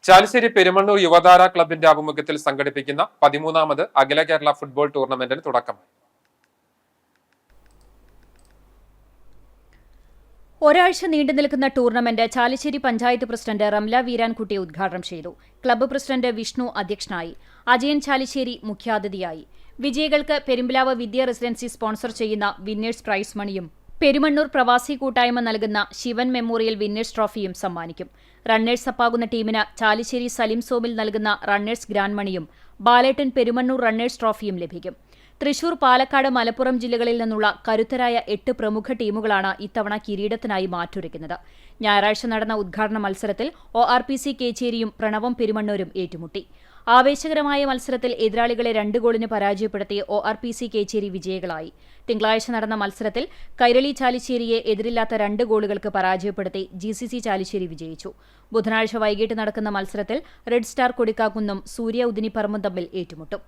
ചാലിശ്ശേരി പെരുമണ്ണൂർ യുവതാര ക്ലബിന്റെ ആഭിമുഖ്യത്തിൽ സംഘടിപ്പിക്കുന്ന 13ാമത് അഖില കേരള ഫുട്ബോൾ ടൂർണമെന്റിന് തുടക്കമായി. ഒരാഴ്ച നീണ്ടുനിൽക്കുന്ന ടൂർണമെന്റ് ചാലിശ്ശേരി പഞ്ചായത്ത് പ്രസിഡന്റ് റംല വീരാൻകുട്ടി ഉദ്ഘാടനം ചെയ്തു. ക്ലബ്ബ് പ്രസിഡന്റ് വിഷ്ണു അധ്യക്ഷനായി. അജയൻ ചാലിശ്ശേരി മുഖ്യാതിഥിയായി. വിജയികൾക്ക് പെരുമ്പിലാവ് വിദ്യ റെസിഡൻസി സ്പോൺസർ ചെയ്യുന്ന വിന്നേഴ്സ് പ്രൈസ് മണിയും പെരുമണ്ണൂർ പ്രവാസി കൂട്ടായ്മ നൽകുന്ന ശിവൻ മെമ്മോറിയൽ വിന്നേഴ്സ് ട്രോഫിയും സമ്മാനിക്കും. റണ്ണേഴ്സ് അപ്പാകുന്ന ടീമിന് ചാലിശ്ശേരി സലിം സോമിൽ നൽകുന്ന റണ്ണേഴ്സ് ഗ്രാൻഡ് മണിയും ബാലേട്ടൻ പെരുമണ്ണൂർ റണ്ണേഴ്സ് ട്രോഫിയും ലഭിക്കും. തൃശൂർ, പാലക്കാട്, മലപ്പുറം ജില്ലകളിൽ നിന്നുള്ള കരുത്തരായ 8 പ്രമുഖ ടീമുകളാണ് ഇത്തവണ കിരീടത്തിനായി മാറ്റുരയ്ക്കുന്നത്. ഞായറാഴ്ച നടന്ന ഉദ്ഘാടന മത്സരത്തിൽ ORPC കേച്ചേരിയും പ്രണവം പെരുമണ്ണൂരും ഏറ്റുമുട്ടി. ആവേശകരമായ മത്സരത്തിൽ എതിരാളികളെ 2 ഗോളിന് പരാജയപ്പെടുത്തി ORPC കേച്ചേരി വിജയികളായി. തിങ്കളാഴ്ച നടന്ന മത്സരത്തിൽ കൈരളി ചാലിശ്ശേരിയെ എതിരില്ലാത്ത 2 ഗോളുകൾക്ക് പരാജയപ്പെടുത്തി GCC ചാലിശ്ശേരി വിജയിച്ചു. ബുധനാഴ്ച വൈകിട്ട് നടക്കുന്ന മത്സരത്തിൽ റെഡ് സ്റ്റാർ കൊടിക്കാക്കുന്നം, സൂര്യ ഉദിനിപ്പറമ്പും തമ്മിൽ ഏറ്റുമുട്ടും.